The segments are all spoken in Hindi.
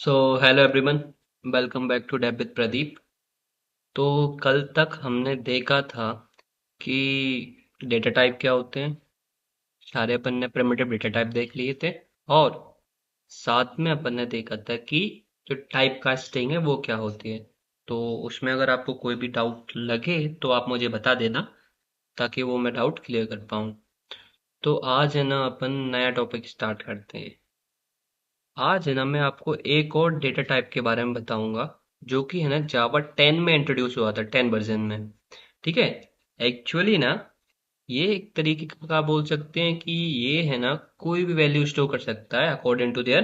So hello everyone, welcome back to Deb with Pradeep. तो कल तक हमने देखा था कि डेटा टाइप क्या होते हैं। सारे अपन ने प्रिमिटिव डेटा टाइप देख लिए थे और साथ में अपन ने देखा था कि जो टाइप कास्टिंग है वो क्या होती है। तो उसमें अगर आपको कोई भी डाउट लगे तो आप मुझे बता देना ताकि वो मैं डाउट क्लियर कर पाऊँ। तो आज है ना अपन नया टॉपिक स्टार्ट करते हैं। आज है ना मैं आपको एक और डेटा टाइप के बारे में बताऊंगा जो कि है ना जावा 10 में इंट्रोड्यूस हुआ था, 10 वर्जन में। ठीक है। एक्चुअली ना ये एक तरीके का बोल सकते हैं कि ये है ना कोई भी वैल्यू स्टोर कर सकता है अकॉर्डिंग टू देयर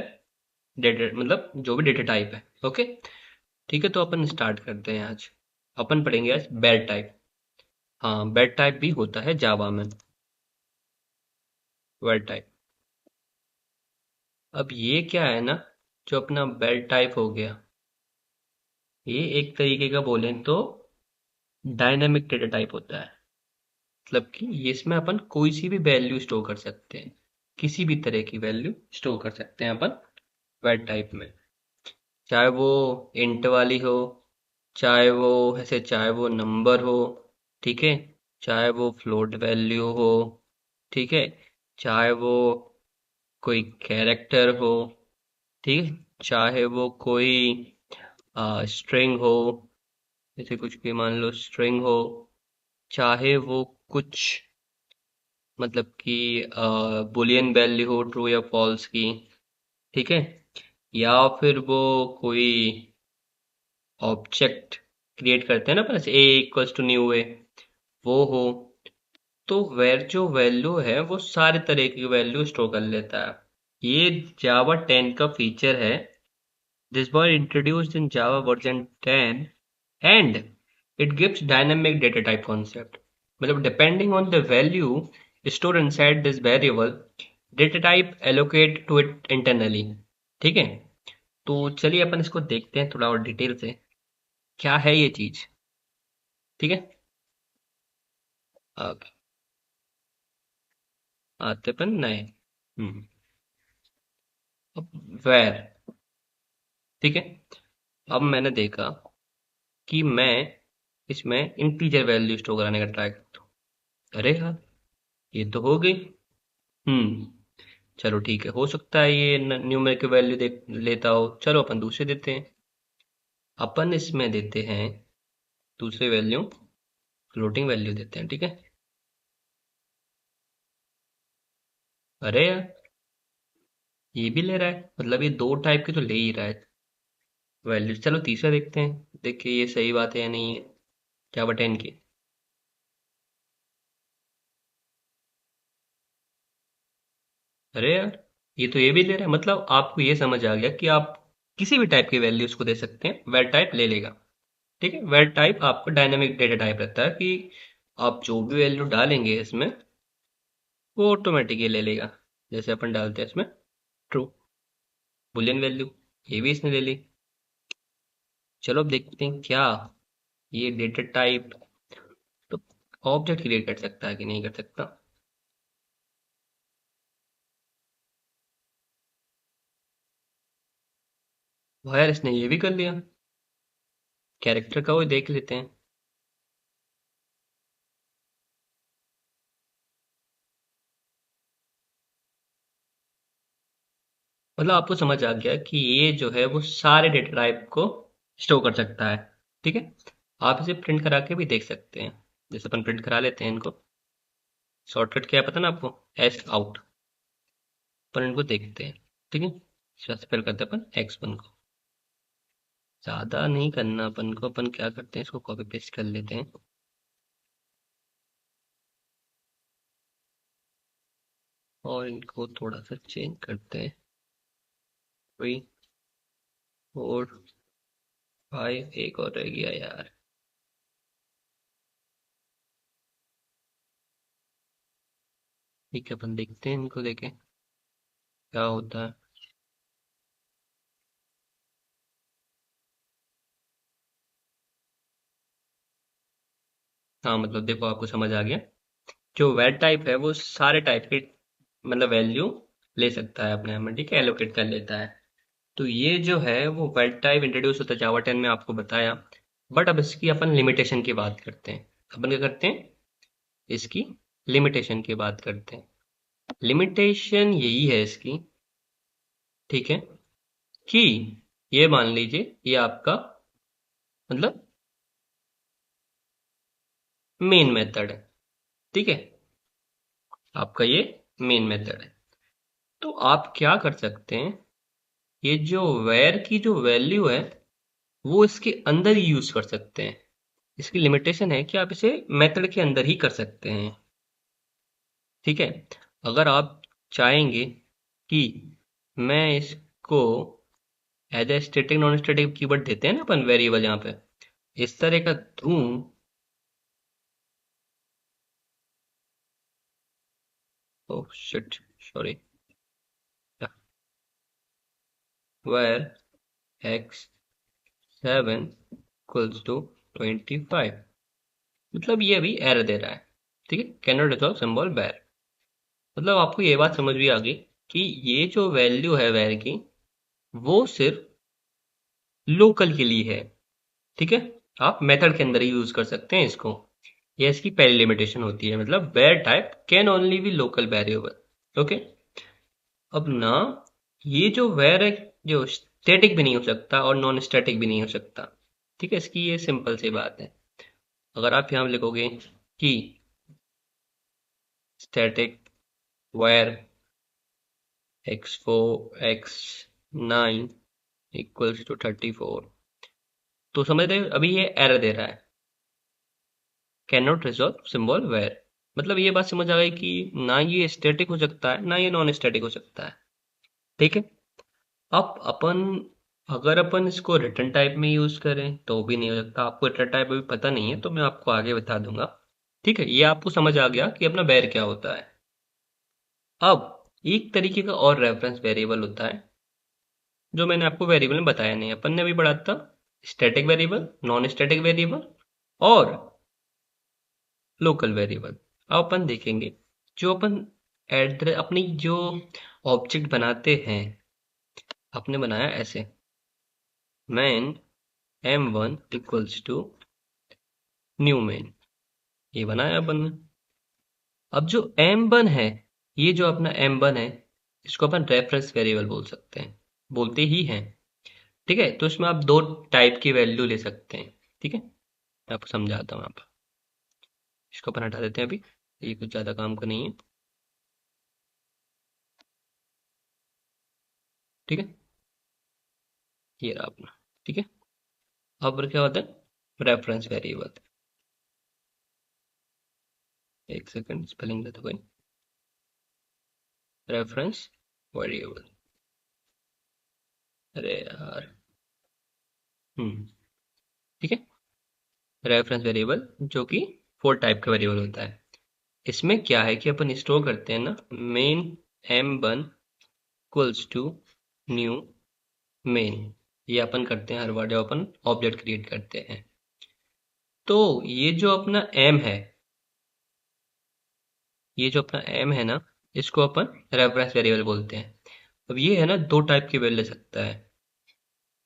डेटा, मतलब जो भी डेटा टाइप है। ओके। ठीक है, तो अपन स्टार्ट करते हैं। आज अपन पढ़ेंगे आज बेड टाइप। हाँ, बेड टाइप भी होता है जावा में, बेड टाइप। अब ये क्या है ना, जो अपना बेड टाइप हो गया, ये एक तरीके का बोलें तो डायनामिक डेटा टाइप होता है। मतलब कि इसमें अपन कोई सी भी वैल्यू स्टोर कर सकते हैं, किसी भी तरह की वैल्यू स्टोर कर सकते हैं अपन वेट टाइप में। चाहे वो इंट वाली हो, चाहे वो ऐसे, चाहे वो नंबर हो, ठीक है, चाहे वो फ्लोट वैल्यू हो, ठीक है, चाहे वो कोई कैरेक्टर हो, ठीक है, चाहे वो कोई स्ट्रिंग हो, जैसे कुछ भी मान लो स्ट्रिंग हो, चाहे वो कुछ मतलब कि बुलियन वैल्यू हो ट्रू या फॉल्स की, ठीक है, या फिर वो कोई ऑब्जेक्ट क्रिएट करते हैं ना बस ए इक्वल्स टू न्यू ए, वो हो। तो वेर जो वैल्यू है वो सारे तरह की वैल्यू स्टोर कर लेता है। ये जावा 10 का फीचर है। This was introduced in Java version 10 and it gives dynamic data type concept. मतलब depending on the value stored inside this variable, data type allocate to it internally. ठीक है। तो चलिए अपन इसको देखते हैं थोड़ा और डिटेल से, क्या है ये चीज। ठीक है। अब आते अपन नए। हम्म। अब where, ठीक है। अब मैंने देखा कि मैं इसमें इंटीजर वैल्यू स्टोर कराने का ट्राई करता हूँ। अरे यार, ये तो हो गई। हम्म। चलो ठीक है, हो सकता है ये न्यूमेरिक वैल्यू दे लेता हो। चलो अपन दूसरे देते हैं। अपन इसमें देते हैं दूसरे वैल्यू, फ्लोटिंग वैल्यू देते हैं। ठीक है। अरे यार, ये भी ले रहा है, मतलब ये दो टाइप के तो ले ही रहा है वैल्यू। चलो तीसरा देखते हैं, देखिए ये सही बात है या नहीं है। क्या बटन की। अरे यार, ये तो ये भी ले रहा है, मतलब आपको ये समझ आ गया कि आप किसी भी टाइप की वैल्यू उसको दे सकते हैं, वेल टाइप ले लेगा। ठीक है। वेल टाइप आपको डायनेमिक डेटा टाइप रहता है कि आप जो भी वैल्यू डालेंगे इसमें वो ऑटोमेटिक ये ले लेगा। जैसे अपन डालते हैं इसमें ट्रू, बुलियन वैल्यू, ये भी इसने ले ली। चलो अब देखते हैं क्या ये डेटा टाइप तो ऑब्जेक्ट क्रिएट कर सकता है कि नहीं कर सकता। वायर इसने ये भी कर लिया। कैरेक्टर का वो देख लेते हैं। मतलब आपको समझ आ गया कि ये जो है वो सारे डेटा टाइप को स्टोर कर सकता है। ठीक है। आप इसे प्रिंट करा के भी देख सकते हैं। जैसे अपन प्रिंट करा लेते हैं इनको। शॉर्टकट क्या है पता ना आपको, एस आउट। अपन इनको देखते हैं। ठीक है। स्पेल करते हैं अपन x1 को। ज्यादा नहीं करना अपन को, अपन क्या करते हैं इसको कॉपी पेस्ट कर लेते हैं और इनको थोड़ा सा चेंज करते हैं। 3 4 5, एक और रह गया यार। ठीक है, अपन देखते हैं इनको देखे क्या होता है। हाँ मतलब देखो, आपको समझ आ गया। जो वेट टाइप है वो सारे टाइप के मतलब वैल्यू ले सकता है अपने आप में। ठीक है, एलोकेट कर लेता है। तो ये जो है वो वेट टाइप इंट्रोड्यूस होता है जावा 10 में, आपको बताया। बट अब इसकी अपन लिमिटेशन की बात करते हैं। अपन क्या करते हैं, इसकी लिमिटेशन की बात करते हैं। लिमिटेशन यही है इसकी, ठीक है, कि ये मान लीजिए ये आपका मतलब मेन मेथड है, ठीक है, आपका ये मेन मेथड है। तो आप क्या कर सकते हैं, ये जो वेर की जो वैल्यू है वो इसके अंदर ही यूज कर सकते हैं। इसकी लिमिटेशन है कि आप इसे मेथड के अंदर ही कर सकते हैं, ठीक है। अगर आप चाहेंगे कि मैं इसको as a static non static keyword देते हैं ना अपन वेरिएबल यहाँ पे, इस तरह का दूं, oh shit, sorry, var X 7 equals to 25, मतलब ये अभी एरर दे रहा है, ठीक है, can not resolve symbol var. मतलब आपको ये बात समझ भी आ गई कि ये जो वैल्यू है वेर की, वो सिर्फ लोकल के लिए है, ठीक है। आप मेथड के अंदर ही यूज कर सकते हैं इसको। ये इसकी पहली लिमिटेशन होती है, मतलब var type can only be local variable, okay. अब ना, ये जो वेर है, जो स्टैटिक भी नहीं हो सकता और नॉन स्टैटिक भी नहीं हो सकता, ठीक है, इसकी ये सिंपल सी बात है। अगर आप यहाँ लिखोगे कि static where x4 x9 equals to 34, तो समझ रहे हो अभी ये एरर दे रहा है, can not resolve symbol var. मतलब ये बात समझ आ गई कि ना ये स्टैटिक हो सकता है ना ये नॉन स्टैटिक हो सकता है, ठीक है। अब अपन, अगर अपन इसको रिटर्न टाइप में यूज करें तो भी नहीं हो सकता। आपको रिटर्न टाइप अभी पता नहीं है तो मैं आपको आगे बता दूंगा, ठीक है। ये आपको समझ आ गया कि अपना वेर क्या होता है। अब एक तरीके का और रेफरेंस वेरिएबल होता है जो मैंने आपको वेरिएबल में बताया नहीं, अपन ने अभी पढ़ा था static variable, non static variable और लोकल वेरिएबल। अब अपन देखेंगे, जो अपन एड्रेस अपनी जो ऑब्जेक्ट बनाते हैं, आपने बनाया ऐसे man m1 equals to new man, ये बनाया अपन ने। अब जो m1 है, ये जो अपना m1 है, इसको अपन रेफरेंस वेरिएबल बोल सकते हैं, बोलते ही हैं, ठीक है। तो इसमें आप दो टाइप की वैल्यू ले सकते हैं, ठीक है। मैं आपको समझाता हूँ। आप इसको अपन हटा देते हैं अभी, ये कुछ ज्यादा काम का नहीं है, ठीक है। ये रहा अपना, ठीक है। अब क्या होता है रेफरेंस वेरिएबल, एक सेकंड स्पेलिंग देता कोई, रेफरेंस वेरिएबल, अरे यार, ठीक है। रेफरेंस वेरिएबल जो कि फोर टाइप का वेरिएबल होता है। इसमें क्या है कि अपन स्टोर करते हैं ना men m1 equals to new men, ये अपन करते हैं हर बार जब अपन ऑब्जेक्ट क्रिएट करते हैं। तो ये जो अपना m है, ये जो अपना m है ना, इसको अपन रेफरेंस वेरिएबल बोलते हैं। अब ये है ना दो टाइप की वैल्यू ले सकता है,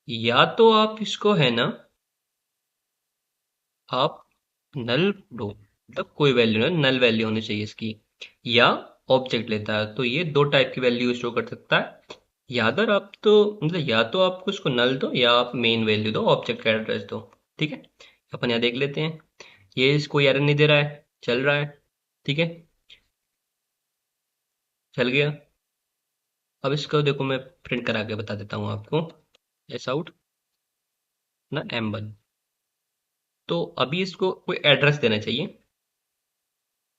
या तो आप इसको है ना, आप नल दो, मतलब कोई वैल्यू ना, नल वैल्यू होनी चाहिए इसकी, या ऑब्जेक्ट लेता है तो ये दो टाइप की वैल्यू स्टोर कर सकता है। या अगर आप तो मतलब या तो आप उसको नल दो या आप मेन वैल्यू दो, ऑब्जेक्ट का एड्रेस दो, ठीक है। अपन यहाँ देख लेते हैं, ये इसको एरर नहीं दे रहा है, चल रहा है, ठीक है, चल गया। अब इसको देखो मैं प्रिंट करा के बता देता हूँ आपको, एस आउट ना m1। तो अभी इसको कोई एड्रेस देना चाहिए,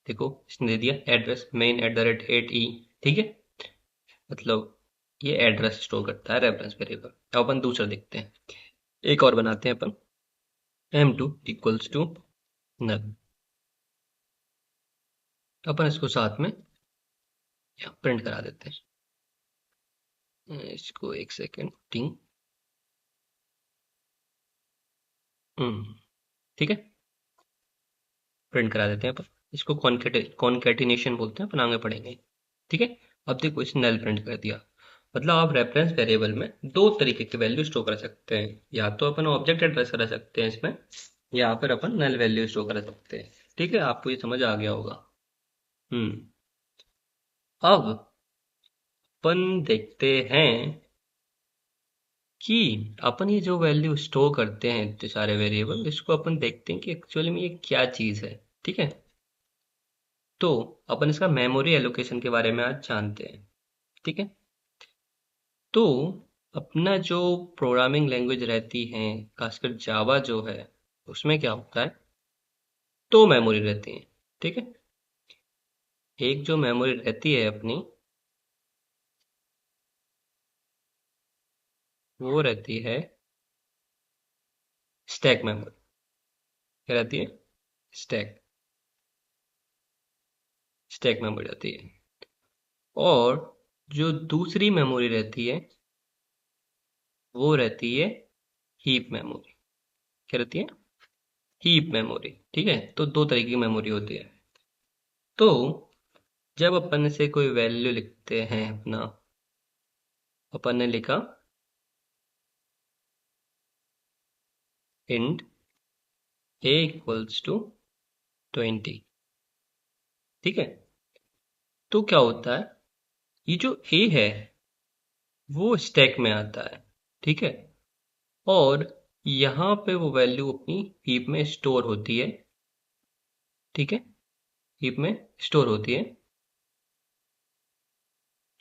देखो इसने दे दिया एड्रेस मेन @8e, ठीक है। मतलब ये एड्रेस स्टोर करता है रेफरेंस वेरिएबल। अब अपन दूसरा देखते हैं, एक और बनाते हैं अपन m2 इक्वल्स टू नल। अपन इसको साथ में प्रिंट करा देते हैं, इसको एक सेकेंड टिंग, ठीक है, प्रिंट करा देते हैं अपन। इसको कॉन्केटिनेशन बोलते हैं, अपन आगे पढ़ेंगे, ठीक है। अब देखो इस नल प्रिंट कर दिया। मतलब आप रेफरेंस वेरिएबल में दो तरीके की वैल्यू स्टोर कर सकते हैं, या तो अपन ऑब्जेक्ट एड्रेस कर सकते हैं इसमें, या फिर अपन नल वैल्यू स्टोर कर सकते हैं। ठीक है, आपको ये समझ आ गया होगा। हम्म। अब अपन देखते हैं कि अपन ये जो वैल्यू स्टोर करते हैं इतने सारे वेरिएबल, इसको अपन देखते हैं कि एक्चुअली में ये क्या चीज़ है। ठीक है, तो अपन इसका मेमोरी एलोकेशन के बारे में आज जानते हैं। ठीक है, तो अपना जो प्रोग्रामिंग लैंग्वेज रहती है, खासकर जावा जो है, उसमें क्या होता है, दो मेमोरी रहती है। ठीक है, एक जो मेमोरी रहती है अपनी, वो रहती है स्टैक मेमोरी। क्या रहती है? स्टैक स्टैक मेमोरी रहती है। और जो दूसरी मेमोरी रहती है, वो रहती है हीप मेमोरी। क्या रहती है? Heap memory. ठीक है, तो दो तरीके की मेमोरी होती है। तो जब अपन से कोई वैल्यू लिखते हैं अपना, अपन ने लिखा इंट a इक्वल्स टू 20। ठीक है, तो क्या होता है, ये जो a है वो स्टैक में आता है। ठीक है, और यहाँ पे वो वैल्यू अपनी हीप में स्टोर होती है। ठीक है, हीप में स्टोर होती है,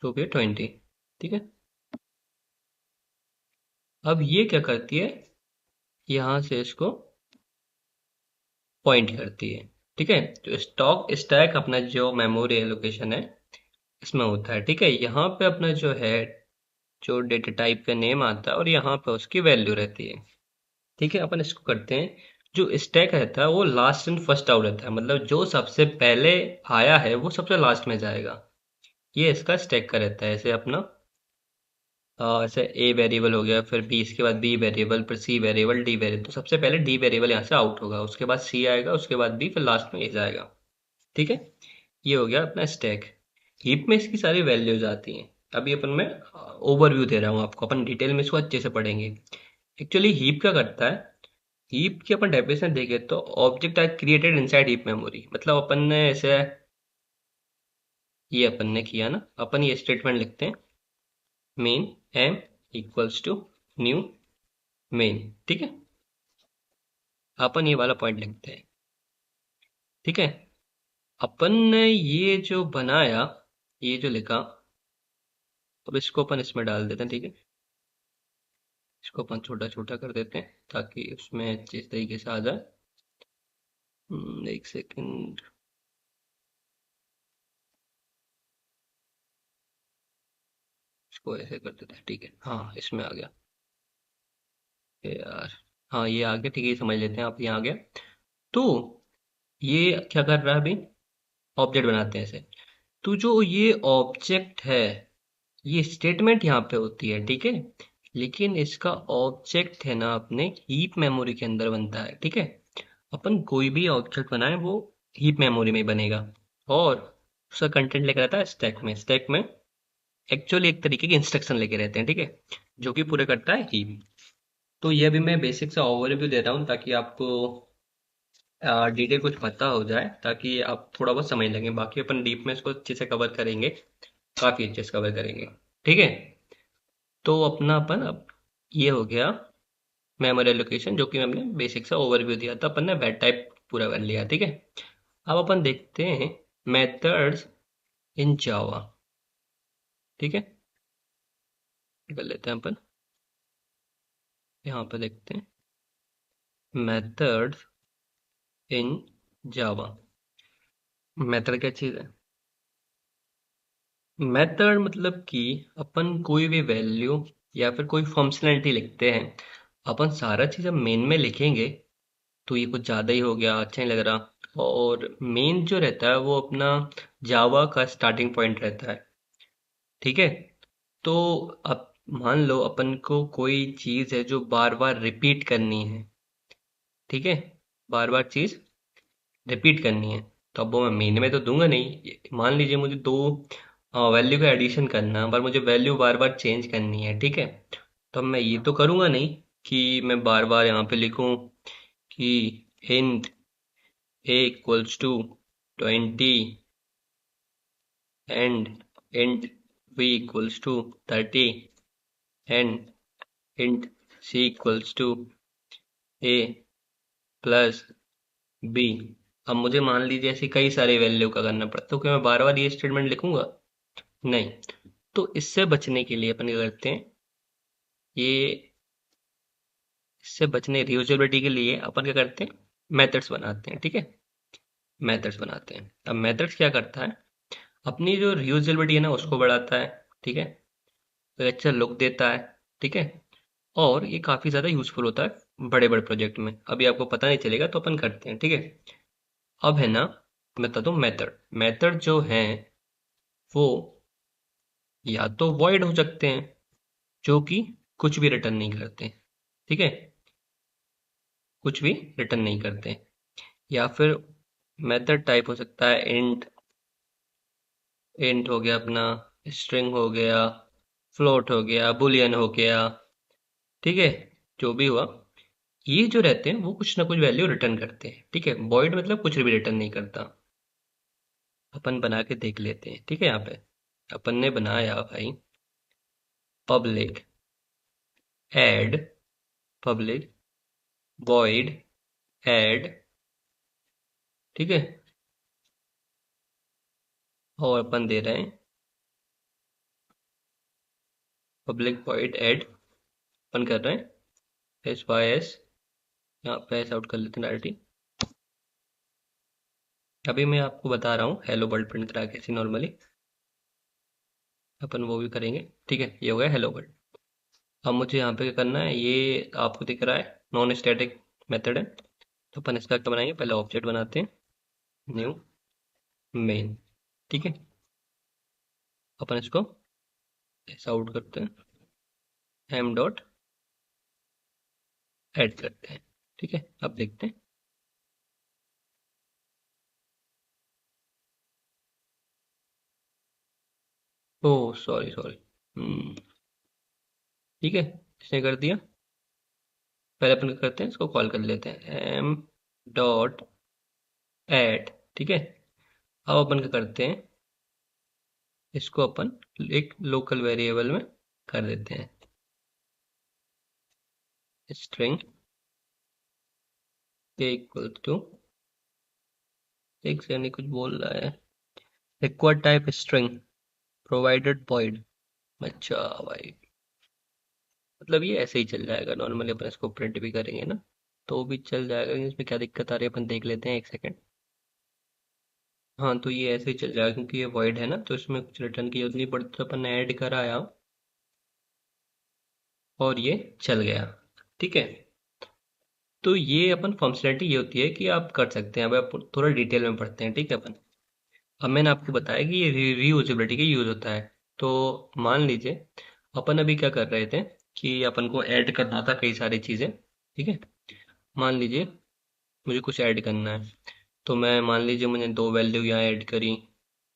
जो कि 20। ठीक है, अब ये क्या करती है, यहाँ से इसको पॉइंट करती है। ठीक है, जो स्टॉक स्टैक अपना जो मेमोरी एलोकेशन है, इसमें होता है। ठीक है, यहाँ पे अपना जो है, जो डेटा टाइप का नेम आता है, और यहाँ पे उसकी वैल्यू रहती है। ठीक है, अपन इसको करते हैं। जो स्टैक रहता है वो लास्ट इन फर्स्ट आउट रहता है, मतलब जो सबसे पहले आया है वो सबसे लास्ट में जाएगा। ये इसका स्टैक का रहता है। ऐसे अपना ऐसे ए वेरिएबल हो गया, फिर बी, इसके बाद बी वेरिएबल, फिर सी वेरिएबल, डी वेरिएबल। तो सबसे पहले डी वेरिएबल यहाँ से आउट होगा, उसके बाद सी आएगा, उसके बाद बी, फिर लास्ट में ए जाएगा। ठीक है, ये हो गया अपना स्टैक। हीप में इसकी सारी वैल्यूज आती हैं। अभी अपन मैं ओवरव्यू दे रहा हूँ आपको, अपन डिटेल में इसको अच्छे से पढ़ेंगे। एक्चुअली हीप क्या करता है, हीप की अपन डेफिनेशन देखें तो object are created inside heap memory. मतलब अपन ने ऐसे, ये अपन ने किया ना, अपन ये स्टेटमेंट लिखते हैं, men M equals to new men. ठीक है, अपन ये वाला पॉइंट लिखते हैं। ठीक है, अपन ने ये जो बनाया, ये जो लिखा, अब इसको अपन इसमें डाल देते हैं। ठीक है, इसको अपन छोटा छोटा कर देते हैं ताकि उसमें अच्छे तरीके से आ जाए। एक सेकंड, इसको ऐसे कर देते हैं। ठीक है, हाँ इसमें आ गया। यार, हाँ ये आ गया। ठीक है, ये समझ लेते हैं, आप यहाँ आ गया। तो ये क्या कर रहा है अभी, ऑब्जेक्ट बनाते हैं इसे। तो जो ये ऑब्जेक्ट है, ये स्टेटमेंट यहाँ पे होती है। ठीक है, लेकिन इसका ऑब्जेक्ट है ना अपने हीप मेमोरी के अंदर बनता है। ठीक है, अपन कोई भी ऑब्जेक्ट बनाए वो हीप मेमोरी में ही बनेगा, और उसका कंटेंट लेकर आता है स्टैक में। स्टैक में एक्चुअली एक तरीके के इंस्ट्रक्शन लेके रहते हैं। ठीक है, जो कि पूरे करता है हीप। तो ये भी मैं बेसिक सा ओवरव्यू दे रहा हूँ ताकि आपको डिटेल कुछ पता हो जाए, ताकि आप थोड़ा बहुत समझ लेंगे। बाकी अपन डीप में इसको अच्छे से कवर करेंगे, काफी अच्छे से कवर करेंगे। ठीक है, तो अपना अपन अब ये हो गया मेमोरी एलोकेशन, जो कि हमने बेसिक सा ओवरव्यू दिया था, अपन ने वेट टाइप पूरा कर लिया। ठीक है, अब अपन देखते हैं मेथड्स इन जावा। ठीक है, कर लेते हैं अपन, यहाँ पे देखते हैं मेथड्स इन जावा। मेथड क्या चीज़ है? मेथड मतलब कि अपन कोई भी वैल्यू या फिर कोई फंक्शनैलिटी लिखते हैं, अपन सारा चीज़ अब मेन में लिखेंगे तो ये कुछ ज़्यादा ही हो गया, अच्छा नहीं लग रहा। और मेन जो रहता है वो अपना जावा का स्टार्टिंग पॉइंट रहता है। ठीक है, तो अब मान लो अपन को कोई चीज़ है जो बार बार रिपीट करनी है। ठीक है, बार बार चीज़ रिपीट करनी है, तो अब वो मैं मेन में तो दूंगा नहीं। मान लीजिए मुझे दो हाँ, वैल्यू का एडिशन करना है, पर मुझे वैल्यू बार बार चेंज करनी है, ठीक है। तो अब मैं ये तो करूँगा नहीं कि मैं बार बार यहाँ पे लिखूँ कि int a equals to 20 and int b equals to 30 and int c equals to a plus B. अब मुझे मान लीजिए ऐसी कई सारी वैल्यू का करना पड़ता है, तो क्या मैं बार बार ये स्टेटमेंट लिखूंगा? नहीं। तो इससे बचने के लिए अपन क्या करते हैं, ये इससे बचने रियूजेबिलिटी के लिए अपन क्या करते हैं, मेथड्स बनाते हैं, ठीक है। मेथड्स बनाते हैं। अब मेथड्स क्या करता है, अपनी जो रियूजेबिलिटी है ना उसको बढ़ाता है, ठीक है। तो अच्छा लुक देता है, ठीक है। और ये काफ़ी ज़्यादा यूजफुल होता है बड़े बड़े प्रोजेक्ट में। अभी आपको पता नहीं चलेगा तो अपन करते हैं, ठीक है। अब है ना, मैं बता दूं, मेथड मेथड जो है वो या तो वॉइड हो सकते हैं, जो कि कुछ भी रिटर्न नहीं करते, ठीक है, कुछ भी रिटर्न नहीं करते। या फिर मेथड टाइप हो सकता है इंट, इंट हो गया अपना, स्ट्रिंग हो गया, फ्लोट हो गया, बुलियन हो गया, ठीक है। जो भी हुआ, ये जो रहते हैं वो कुछ ना कुछ वैल्यू रिटर्न करते हैं, ठीक है। वॉइड मतलब कुछ भी रिटर्न नहीं करता। अपन बना के देख लेते हैं, ठीक है। यहाँ पे अपन ने बनाया भाई public add, public void add, ठीक है। और अपन दे रहे हैं पब्लिक वॉइड ऐड, अपन कर रहे हैं एस वाई एस, यहाँ पे एस आउट कर लेते हैं डायरेक्टली। अभी मैं आपको बता रहा हूँ हेलो वर्ल्ड प्रिंट करा के ऐसे नॉर्मली, अपन वो भी करेंगे, ठीक है। ये हो गया हेलो वर्ल्ड। अब मुझे यहाँ पे क्या करना है, ये आपको दिख रहा है नॉन स्टैटिक मेथड है। तो अपन इसका क्या बनाएंगे, पहले ऑब्जेक्ट बनाते हैं, न्यू मेन, ठीक है। अपन इसको ऐसा आउट करते हैं, एम डॉट ऐड करते हैं, ठीक है। अब देखते हैं। ओह सॉरी सॉरी, ठीक है, इसने कर दिया। पहले अपन क्या करते हैं, इसको कॉल कर लेते हैं एम डॉट ऐड, ठीक है। अब अपन क्या करते हैं, इसको अपन एक लोकल वेरिएबल में कर देते हैं, स्ट्रिंग इक्वल टू, एक से नहीं कुछ बोल रहा है, required type string provided void. अच्छा भाई, मतलब ये ऐसे ही चल जाएगा नॉर्मली, अपन इसको प्रिंट भी करेंगे ना तो भी चल जाएगा। इसमें क्या दिक्कत आ रही है अपन देख लेते हैं, एक सेकंड। हाँ, तो ये ऐसे ही चल जाएगा क्योंकि ये वॉइड है ना, तो इसमें कुछ रिटर्न की जरूरत नहीं पड़ती। तो अपन ने ऐड कराया और ये चल गया, ठीक है। तो ये अपन फंक्शनैलिटी ये होती है कि आप कर सकते हैं। अब आप थोड़ा डिटेल में पढ़ते हैं, ठीक है अपन। अब मैंने आपको बताया कि ये रीयूजेबिलिटी का यूज होता है। तो मान लीजिए अपन अभी क्या कर रहे थे कि अपन को ऐड करना था कई सारी चीजें, ठीक है। मान लीजिए मुझे कुछ ऐड करना है, तो मैं मान लीजिए मैंने दो वैल्यू यहाँ ऐड करी।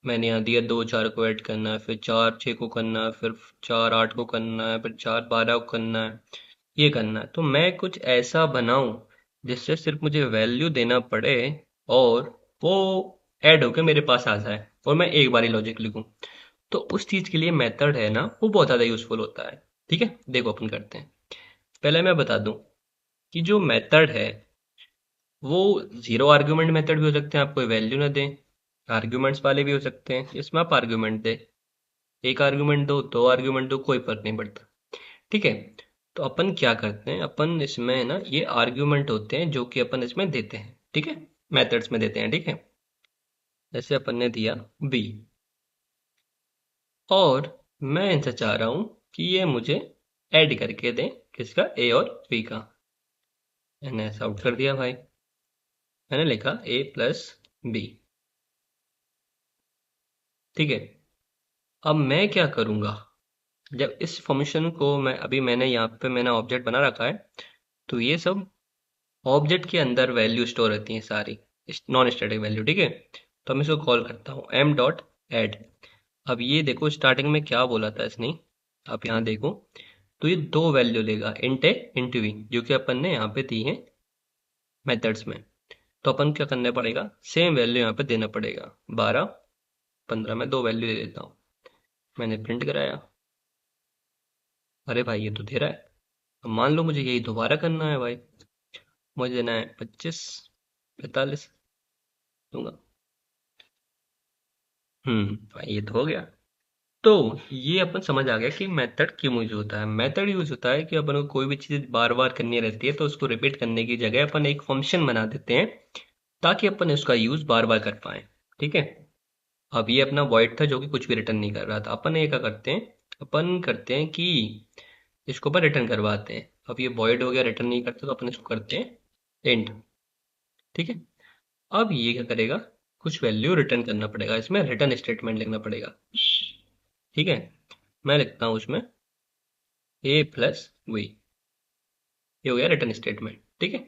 मैंने यहाँ दिया दो चार को ऐड करना है, फिर चार छः को करना है, फिर चार आठ को करना है, फिर चार बारह को करना है, ये करना है। तो मैं कुछ ऐसा बनाऊं जिससे सिर्फ मुझे वैल्यू देना पड़े और वो ऐड होके मेरे पास आ जाए और मैं एक बार ही लॉजिक लिखूं। तो उस चीज के लिए मेथड है ना, वो बहुत ज्यादा यूजफुल होता है, ठीक है। देखो अपन करते हैं। पहले मैं बता दूं कि जो मेथड है वो जीरो आर्ग्यूमेंट मेथड भी हो सकते हैं, आप कोई वैल्यू ना दें। आर्ग्यूमेंट्स वाले भी हो सकते हैं, इसमें आप आर्ग्यूमेंट दे, एक आर्ग्यूमेंट दो आर्ग्यूमेंट दो, कोई फर्क नहीं पड़ता, ठीक है। तो अपन क्या करते हैं, अपन इसमें ना ये आर्ग्यूमेंट होते हैं जो कि अपन इसमें देते हैं, ठीक है, मेथड्स में देते हैं, ठीक है। जैसे अपन ने दिया बी, और मैं इनसे चाह रहा हूं कि ये मुझे ऐड करके दें, किसका, ए और बी का। मैंने ऐसा आउट कर दिया भाई, मैंने लिखा ए प्लस बी, ठीक है। अब मैं क्या करूंगा, जब इस फंक्शन को मैं अभी मैंने यहाँ पे मैंने ऑब्जेक्ट बना रखा है, तो ये सब ऑब्जेक्ट के अंदर वैल्यू स्टोर रहती हैं सारी, नॉन स्टैटिक वैल्यू, ठीक है। तो मैं इसको कॉल करता हूँ एम डॉट एड। अब ये देखो स्टार्टिंग में क्या बोला था इसने, आप यहाँ देखो। तो ये दो वैल्यू लेगा, इंट ए इंट वी, जो कि अपन ने यहाँ पे दी है मेथड्स में। तो अपन क्या करना पड़ेगा, सेम वैल्यू यहाँ पे देना पड़ेगा। 12 15 में दो वैल्यू दे देता हूँ। मैंने प्रिंट कराया, अरे भाई ये तो दे रहा है। अब मान लो मुझे यही दोबारा करना है भाई, मुझे देना है 25 45 दूंगा। भाई ये तो हो गया। तो ये अपन समझ आ गया कि मेथड क्यों यूज होता है। मेथड यूज होता है कि अपन को कोई भी चीज बार बार करनी रहती है, तो उसको रिपीट करने की जगह अपन एक फंक्शन बना देते हैं, ताकि अपन उसका यूज बार बार कर पाए। ठीक है। अब ये अपना वॉइड था जो कि कुछ भी रिटर्न नहीं कर रहा था। अपन ये क्या करते हैं, अपन करते हैं कि इसको अपन रिटर्न करवाते हैं। अब ये वॉइड हो गया, रिटर्न नहीं करते, तो अपन इसको करते हैं एंड। ठीक है। अब ये क्या करेगा, कुछ वैल्यू रिटर्न करना पड़ेगा, इसमें रिटर्न स्टेटमेंट लिखना पड़ेगा। ठीक है। मैं लिखता हूँ उसमें ए प्लस वी, ये हो गया रिटर्न स्टेटमेंट। ठीक है।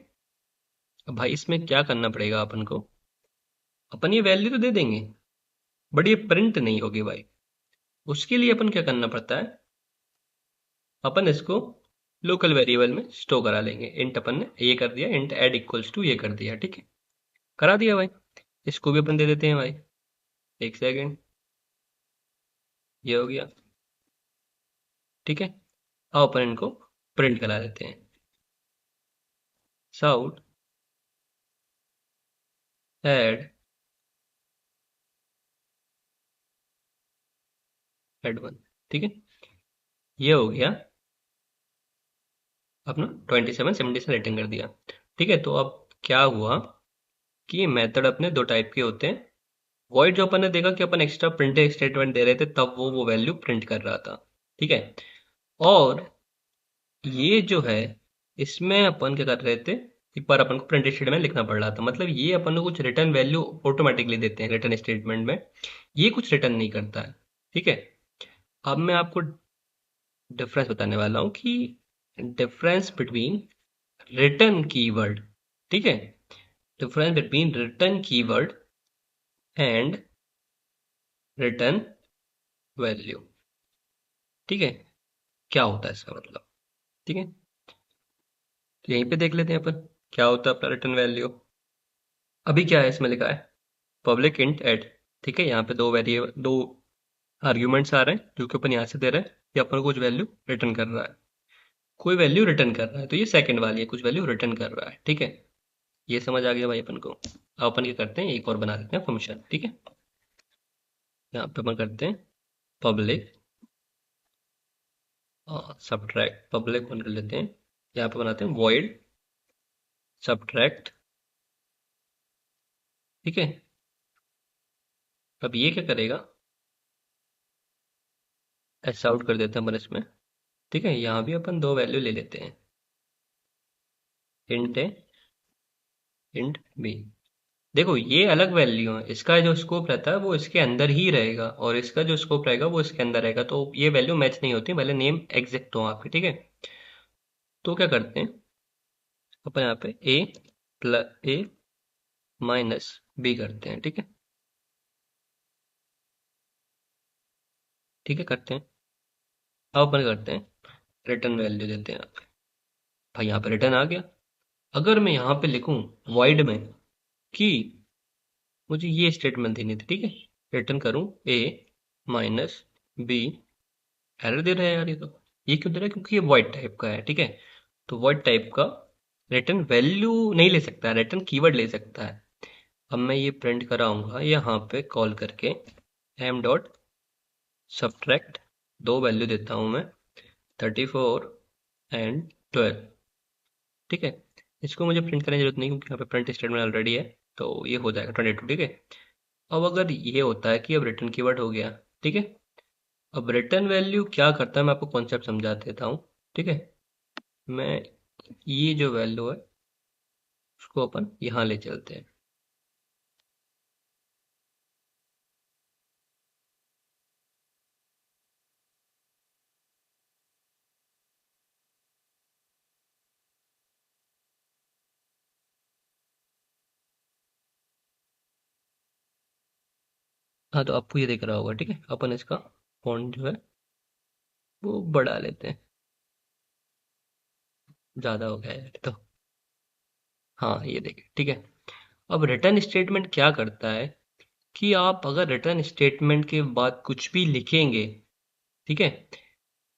अब भाई इसमें क्या करना पड़ेगा अपन को, अपन ये वैल्यू तो दे देंगे, बट ये प्रिंट नहीं होगी भाई। उसके लिए अपन क्या करना पड़ता है, अपन इसको लोकल वेरिएबल में स्टोर करा लेंगे। इंट अपन ने ये कर दिया, इंट एड इक्वल्स टू ये कर दिया। ठीक है, करा दिया भाई। इसको भी अपन दे देते हैं भाई, एक सेकेंड, ये हो गया। ठीक है। अब अपन इनको प्रिंट करा देते हैं, साउट एड एड वन। ठीक है, ये हो गया अपना 27 77 रेटिंग कर दिया। ठीक है। तो अब क्या हुआ कि मेथड अपने दो टाइप के होते हैं। वॉइड जो अपन ने देखा कि अपन एक्स्ट्रा प्रिंट स्टेटमेंट दे रहे थे, तब वो वैल्यू प्रिंट कर रहा था। ठीक है। और ये जो है, इसमें अपन क्या कर रहे थे, एक बार अपन को प्रिंट स्टेटमेंट लिखना पड़ रहा था। मतलब ये अपन को कुछ रिटर्न वैल्यू ऑटोमेटिकली देते हैं रिटर्न स्टेटमेंट में, ये कुछ रिटर्न नहीं करता है। ठीक है। अब मैं आपको डिफरेंस बताने वाला हूँ कि डिफरेंस बिटवीन रिटर्न कीवर्ड, ठीक है, difference between return keyword and return value. ठीक है, क्या होता है इसका मतलब। ठीक है, तो यहीं पे देख लेते हैं अपन क्या होता है अपना रिटर्न वैल्यू। अभी क्या है इसमें लिखा है, पब्लिक इंट एड। ठीक है, यहाँ पे दो वेरिएबल, दो आर्ग्यूमेंट्स आ रहे हैं जो कि अपन यहाँ से दे रहे हैं कि अपन को कुछ वैल्यू रिटर्न कर रहा है, कोई वैल्यू रिटर्न कर रहा है। तो ये सेकंड वाली है, कुछ वैल्यू रिटर्न कर रहा है। ठीक है, ये समझ आ गया भाई अपन को। अब अपन क्या करते हैं, एक और बना देते हैं फंक्शन। ठीक है, यहाँ पे अपन करते हैं पब्लिक सब्ट्रैक्ट, पब्लिक बन कर लेते हैं। यहाँ पे बनाते हैं वॉइड सब्ट्रैक्ट। ठीक है। अब ये क्या करेगा, एस आउट कर देते हैं अपन इसमें। ठीक है, यहाँ भी अपन दो वैल्यू ले लेते हैं, इंट ए इंट बी। देखो ये अलग वैल्यू है, इसका जो स्कोप रहता है वो इसके अंदर ही रहेगा, और इसका जो स्कोप रहेगा वो इसके अंदर रहेगा। तो ये वैल्यू मैच नहीं होती, भले नेम एग्जैक्ट हो आपके। ठीक है। तो क्या करते हैं अपन, यहाँ पे ए प्लस ए माइनस बी करते हैं। ठीक है, ठीक है करते हैं। अब अपन करते हैं रिटर्न वैल्यू देते हैं। भाई यहाँ पे रिटर्न आ गया। अगर मैं यहाँ पे लिखूं वॉइड में कि मुझे ये स्टेटमेंट देनी थी, ठीक है, रिटर्न करूं ए माइनस बी, एरर दे रहा है यार ये तो। ये क्यों दे रहा है, क्योंकि ये वॉइड टाइप का है। ठीक है, तो वॉइड टाइप का रिटर्न वैल्यू नहीं ले सकता, रिटर्न कीवर्ड ले सकता है। अब मैं ये प्रिंट कराऊंगा यहाँ पे कॉल करके एम डॉट सब्ट्रैक्ट, दो वैल्यू देता हूँ मैं, 34 एंड 12। ठीक है, इसको मुझे प्रिंट करने की जरूरत नहीं, क्योंकि यहाँ पे प्रिंट स्टेटमेंट ऑलरेडी है, तो ये हो जाएगा 22। ठीक है। अब अगर ये होता है कि अब रिटर्न कीवर्ड हो गया, ठीक है, अब रिटर्न वैल्यू क्या करता है मैं आपको कॉन्सेप्ट समझा देता हूँ। ठीक है, मैं ये जो वैल्यू है उसको अपन यहाँ ले चलते हैं। हाँ, तो आपको ये दिख रहा होगा, ठीक है। अपन इसका फॉन्ट जो है वो बढ़ा लेते हैं। ज़्यादा हो गया है तो। हाँ, ये देखिए, ठीक है। अब रिटर्न स्टेटमेंट क्या करता है कि आप अगर रिटर्न स्टेटमेंट के बाद कुछ भी लिखेंगे, ठीक है।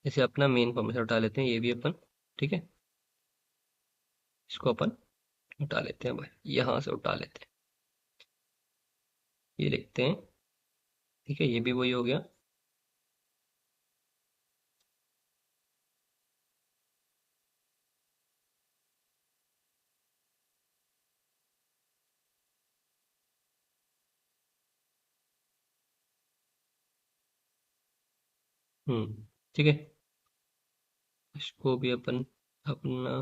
जैसे अपना मेन फंक्शन उठा लेते हैं, ये भी अपन, ठीक है। इसको अपन उठा लेते हैं भाई, यहाँ से उठा लेते हैं। ये लिखते हैं, ठीक है। ये भी वही हो गया। ठीक है। इसको भी अपन अपना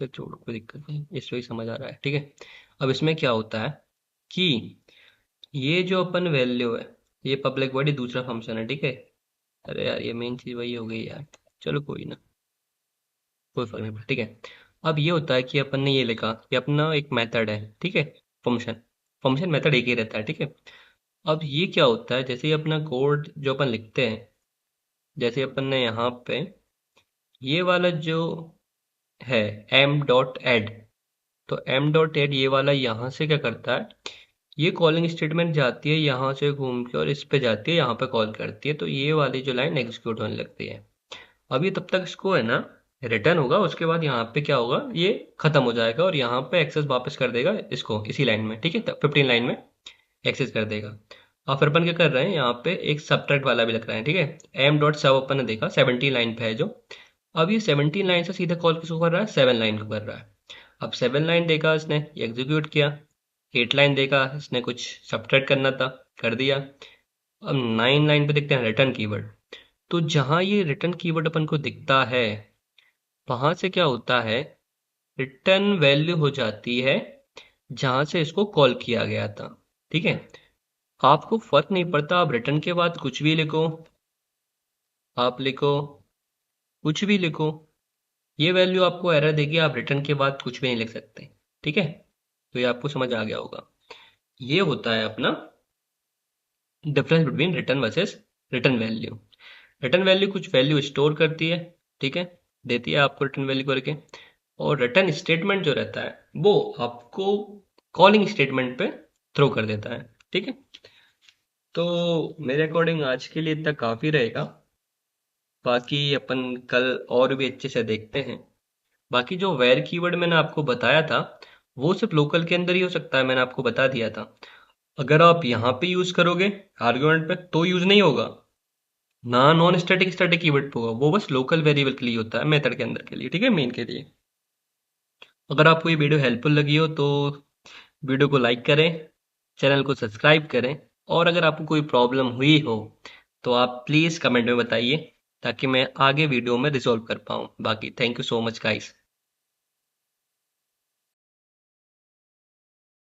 पे छोड़ो, कोई दिक्कत नहीं, इससे ही समझ आ रहा है, ठीक है। अब इसमें क्या होता है कि ये जो अपन वैल्यू है, ये पब्लिक बॉडी दूसरा फंक्शन है, ठीक है। अरे यार, ये मेन चीज वही हो गई यार। चलो कोई ना, कोई फर्क नहीं पड़ता, ठीक है। अब ये होता है कि अपन ने ये लिखा कि अपना एक मेथड है, ठीक है। फंक्शन फंक्शन मेथड एक ही रहता है, ठीक है। अब ये क्या होता है, जैसे ही अपना कोड जो अपन लिखते हैं, जैसे अपन ने यहाँ पे ये वाला जो है एम डॉट एड, तो एम डॉट एड ये वाला यहाँ से क्या करता है, ये कॉलिंग स्टेटमेंट जाती है यहाँ से घूम के और इस पे जाती है, यहाँ पे कॉल करती है, तो ये वाली जो लाइन एग्जीक्यूट होने लगती है। अब ये तब तक इसको है ना रिटर्न होगा, उसके बाद यहाँ पे क्या होगा, ये खत्म हो जाएगा और यहाँ पे एक्सेस वापस कर देगा इसको इसी लाइन में, ठीक है। 15 लाइन में एक्सेस कर देगा। और फिर अपन क्या कर रहे हैं, यहाँ पे एक सब्ट्रैक्ट वाला भी लग रहा है, ठीक है। एम डॉट सब अपन ने देखा 17 लाइन पे है जो। अब ये 17 लाइन से सीधा कॉल किसको कर रहा है, 7 लाइन को कर रहा है। अब 7 लाइन देखा इसने, एग्जीक्यूट किया। 8 लाइन देखा इसने, कुछ सब्ट्रैक्ट करना था, कर दिया। अब 9 लाइन पे देखते हैं रिटर्न कीवर्ड। तो जहां ये रिटर्न कीवर्ड अपन को दिखता है, वहां से क्या होता है, रिटर्न वैल्यू हो जाती है जहां से इसको कॉल किया गया था, ठीक है। आपको फर्क नहीं पड़ता, आप रिटर्न के बाद कुछ भी लिखो, आप लिखो, कुछ भी लिखो, ये वैल्यू आपको एरर देगी, आप रिटर्न के बाद कुछ भी नहीं लिख सकते, ठीक है। तो ये आपको समझ आ गया होगा। ये होता है अपना difference between return versus return value. Return value कुछ वैल्यू स्टोर करती है, ठीक है, देती है आपको रिटर्न वैल्यू करके। और रिटर्न स्टेटमेंट जो रहता है वो आपको कॉलिंग स्टेटमेंट पे थ्रो कर देता है, ठीक है। तो मेरे अकॉर्डिंग आज के लिए इतना काफी रहेगा। बाकी अपन कल और भी अच्छे से देखते हैं। बाकी जो वेर कीवर्ड मैंने आपको बताया था, वो सिर्फ लोकल के अंदर ही हो सकता है, मैंने आपको बता दिया था। अगर आप यहाँ पे यूज करोगे आर्गुमेंट पे तो यूज नहीं होगा ना। नॉन स्टैटिक स्टैटिक कीवर्ड होगा, वो बस लोकल वेरिएबल के लिए होता है, मेथड के अंदर के लिए, ठीक है, मेन के लिए। अगर आपको ये वीडियो हेल्पफुल लगी हो तो वीडियो को लाइक करें, चैनल को सब्सक्राइब करें। और अगर आपको कोई प्रॉब्लम हुई हो तो आप प्लीज़ कमेंट में बताइए, ताकि मैं आगे वीडियो में रिजॉल्व कर पाऊँ। बाकी thank you so much guys.